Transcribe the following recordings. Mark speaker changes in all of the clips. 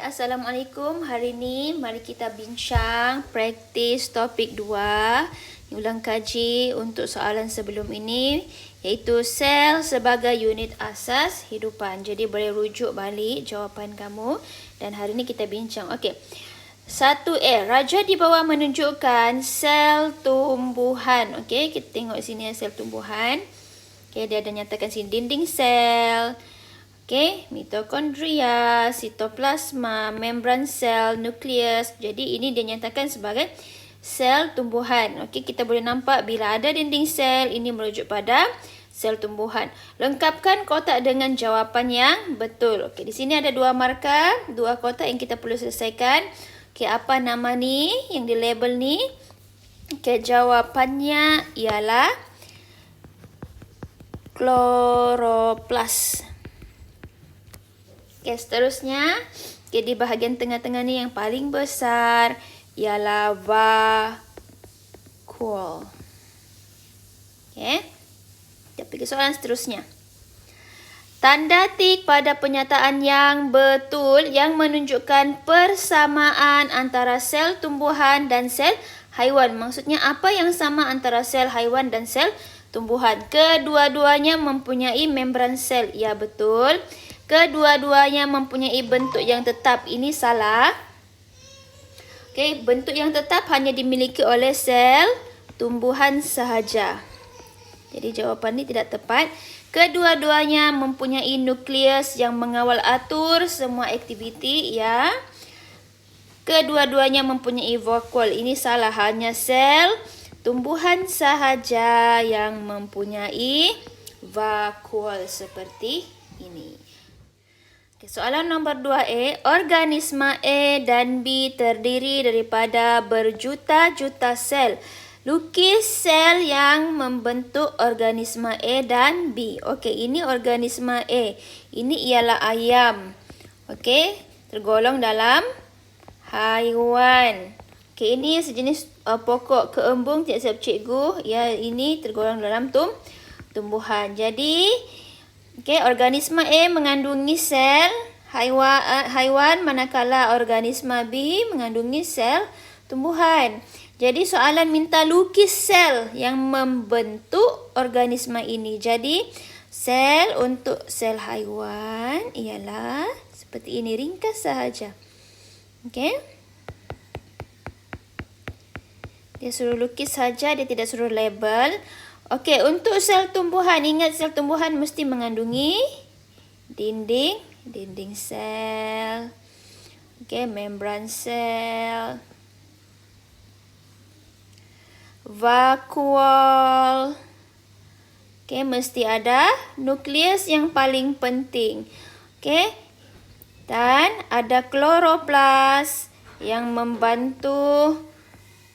Speaker 1: Assalamualaikum. Hari ini mari kita bincang praktis topik 2 ulang kaji untuk soalan sebelum ini, iaitu sel sebagai unit asas hidupan. Jadi boleh rujuk balik jawapan kamu dan hari ini kita bincang. Okey. 1A, raja di bawah menunjukkan sel tumbuhan. Okey, kita tengok sini sel tumbuhan. Okey, dia ada nyatakan sini dinding sel. Okey, mitokondria, sitoplasma, membran sel, nukleus. Jadi ini dia nyatakan sebagai sel tumbuhan. Okey, kita boleh nampak bila ada dinding sel, ini merujuk pada sel tumbuhan. Lengkapkan kotak dengan jawapan yang betul. Okey, di sini ada 2 markah, 2 kotak yang kita perlu selesaikan. Okey, apa nama ni yang di label ni? Okey, jawapannya ialah kloroplas. Okay, seterusnya, di bahagian tengah-tengah ni yang paling besar ialah vakuol. Okay. Kita pergi soalan seterusnya. Tanda tik pada penyataan yang betul yang menunjukkan persamaan antara sel tumbuhan dan sel haiwan. Maksudnya apa yang sama antara sel haiwan dan sel tumbuhan? Kedua-duanya mempunyai membran sel. Ya, betul. Kedua-duanya mempunyai bentuk yang tetap. Ini salah. Okey, bentuk yang tetap hanya dimiliki oleh sel tumbuhan sahaja. Jadi jawapan ini tidak tepat. Kedua-duanya mempunyai nukleus yang mengawal atur semua aktiviti, ya. Kedua-duanya mempunyai vakuol. Ini salah, hanya sel tumbuhan sahaja yang mempunyai vakuol seperti ini. Soalan nombor 2A, organisma A dan B terdiri daripada berjuta-juta sel. Lukis sel yang membentuk organisma A dan B. Okey, ini organisma A. Ini ialah ayam. Okey, tergolong dalam haiwan. Okey, ini sejenis pokok keembung tiap-tiap cikgu. Ya, ini tergolong dalam tumbuhan. Jadi, okey, organisma A mengandungi sel haiwan manakala organisma B mengandungi sel tumbuhan. Jadi soalan minta lukis sel yang membentuk organisma ini. Jadi sel untuk sel haiwan ialah seperti ini, ringkas sahaja. Okey. Dia suruh lukis saja, dia tidak suruh label. Okey, untuk sel tumbuhan, ingat sel tumbuhan mesti mengandungi dinding sel. Okey, membran sel. Vakuol. Okey, mesti ada nukleus yang paling penting. Okey. Dan ada kloroplas yang membantu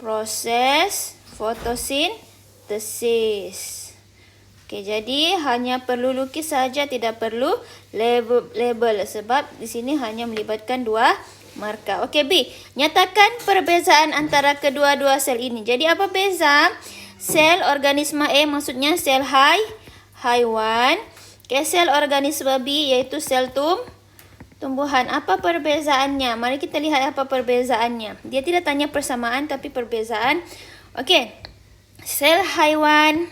Speaker 1: proses fotosintesis. Okey, jadi hanya perlu lukis saja, tidak perlu label sebab di sini hanya melibatkan 2 markah. Okey, B. Nyatakan perbezaan antara kedua-dua sel ini. Jadi apa beza? Sel organisma A maksudnya sel haiwan. Okey, sel organisma B iaitu sel tumbuhan. Apa perbezaannya? Mari kita lihat apa perbezaannya. Dia tidak tanya persamaan tapi perbezaan. Okey. Sel haiwan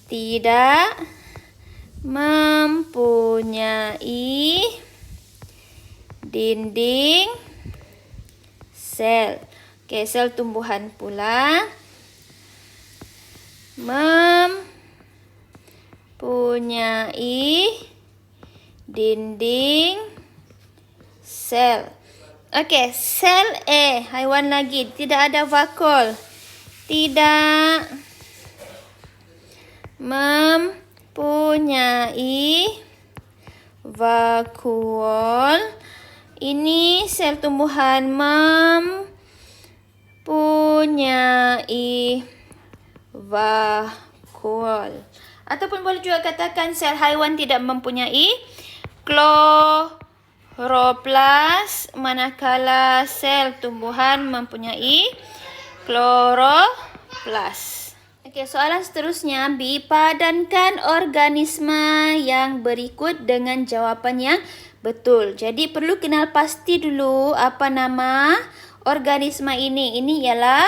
Speaker 1: tidak mempunyai dinding sel. Okey, sel tumbuhan pula mempunyai dinding sel. Okey, sel A, haiwan lagi, tidak ada vakuol. Tidak mempunyai vakuol. Ini sel tumbuhan mempunyai vakuol. Ataupun boleh juga katakan sel haiwan tidak mempunyai kloroplas, manakala sel tumbuhan mempunyai kloroplas. Okey, soalan seterusnya B. Padankan organisma yang berikut dengan jawapan yang betul. Jadi perlu kenal pasti dulu apa nama organisma ini. Ini ialah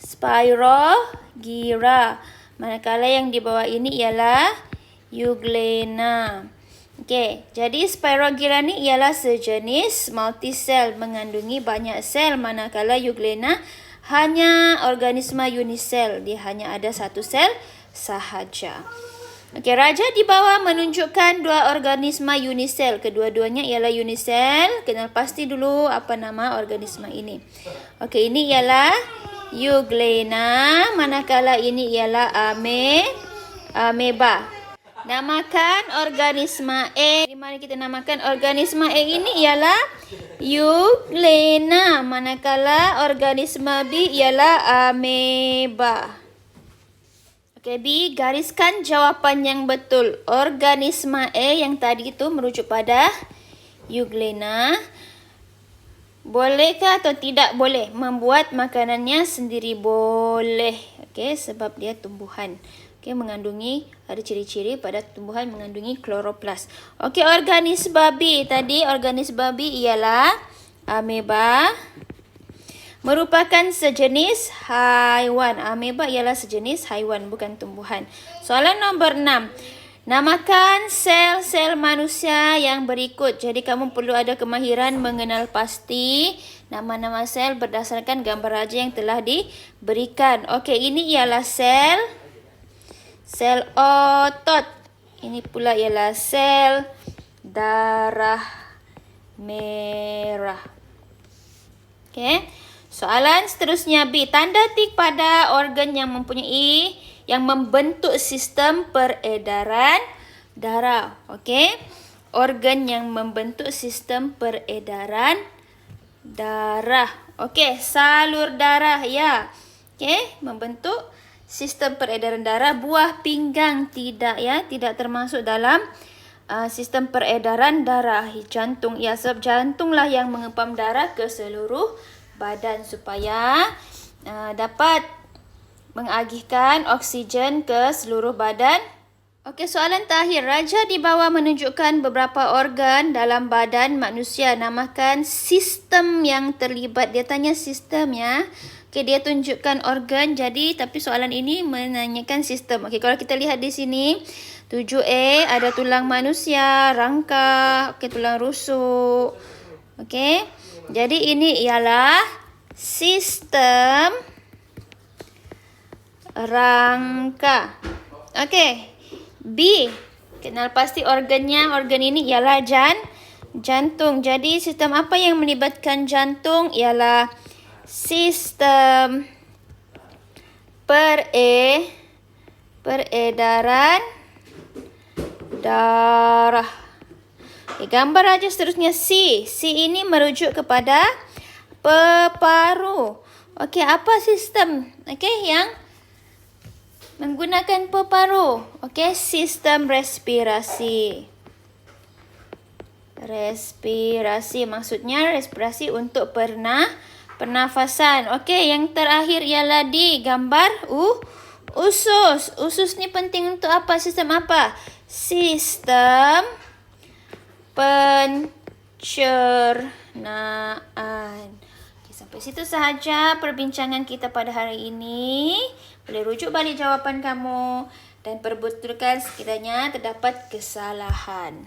Speaker 1: Spirogyra. Manakala yang di bawah ini ialah Euglena. Okey, jadi Spirogyra ni ialah sejenis multisel mengandungi banyak sel, manakala Euglena hanya organisma unisel. Dia hanya ada satu sel sahaja. Okey, raja di bawah menunjukkan dua organisma unisel. Kedua-duanya ialah unisel. Kenal pasti dulu apa nama organisma ini. Okey, ini ialah Euglena, manakala ini ialah ameba. Namakan organisma A. Mari kita namakan organisma A ini ialah Euglena, manakala organisma B ialah ameba. Okey, B, gariskan jawapan yang betul. Organisma A yang tadi itu merujuk pada Euglena. Bolehkah atau tidak boleh membuat makanannya sendiri? Boleh. Okey, sebab dia tumbuhan. Okey, mengandungi, ada ciri-ciri pada tumbuhan mengandungi kloroplas. Okey, organisma B tadi, organisma B ialah ameba. Merupakan sejenis haiwan. Ameba ialah sejenis haiwan, bukan tumbuhan. Soalan nombor 6. Namakan sel-sel manusia yang berikut. Jadi kamu perlu ada kemahiran mengenal pasti nama-nama sel berdasarkan gambar raja yang telah diberikan. Okey, ini ialah sel otot. Ini pula ialah sel darah merah. Okey. Soalan seterusnya B. Tanda tik pada organ yang membentuk sistem peredaran darah. Okey. Organ yang membentuk sistem peredaran darah. Okey, salur darah ya. Okey, membentuk sistem peredaran darah. Buah pinggang tidak ya, tidak termasuk dalam sistem peredaran darah. Jantung ya, sebab jantunglah yang mengepam darah ke seluruh badan supaya dapat mengagihkan oksigen ke seluruh badan. Okey, soalan terakhir. Raja di bawah menunjukkan beberapa organ dalam badan manusia. Namakan sistem yang terlibat. Dia tanya sistem ya. Okey, dia tunjukkan organ. Jadi, tapi soalan ini menanyakan sistem. Okey, kalau kita lihat di sini, 7A ada tulang manusia, rangka, okey, tulang rusuk. Okey. Jadi ini ialah sistem rangka. Okey. B. Kenal pasti organnya. Organ ini ialah jantung. Jadi sistem apa yang melibatkan jantung ialah sistem peredaran darah. Okay, gambar raja seterusnya C. C ini merujuk kepada peparu. Okey, apa sistem? Okey, yang menggunakan peparu. Okey, sistem respirasi. Respirasi maksudnya respirasi untuk pernafasan. Okey, yang terakhir ialah di gambar usus. Usus ni penting untuk apa? Sistem apa? Sistem pencernaan. Okay, sampai situ sahaja perbincangan kita pada hari ini. Boleh rujuk balik jawapan kamu dan perbetulkan sekiranya terdapat kesalahan.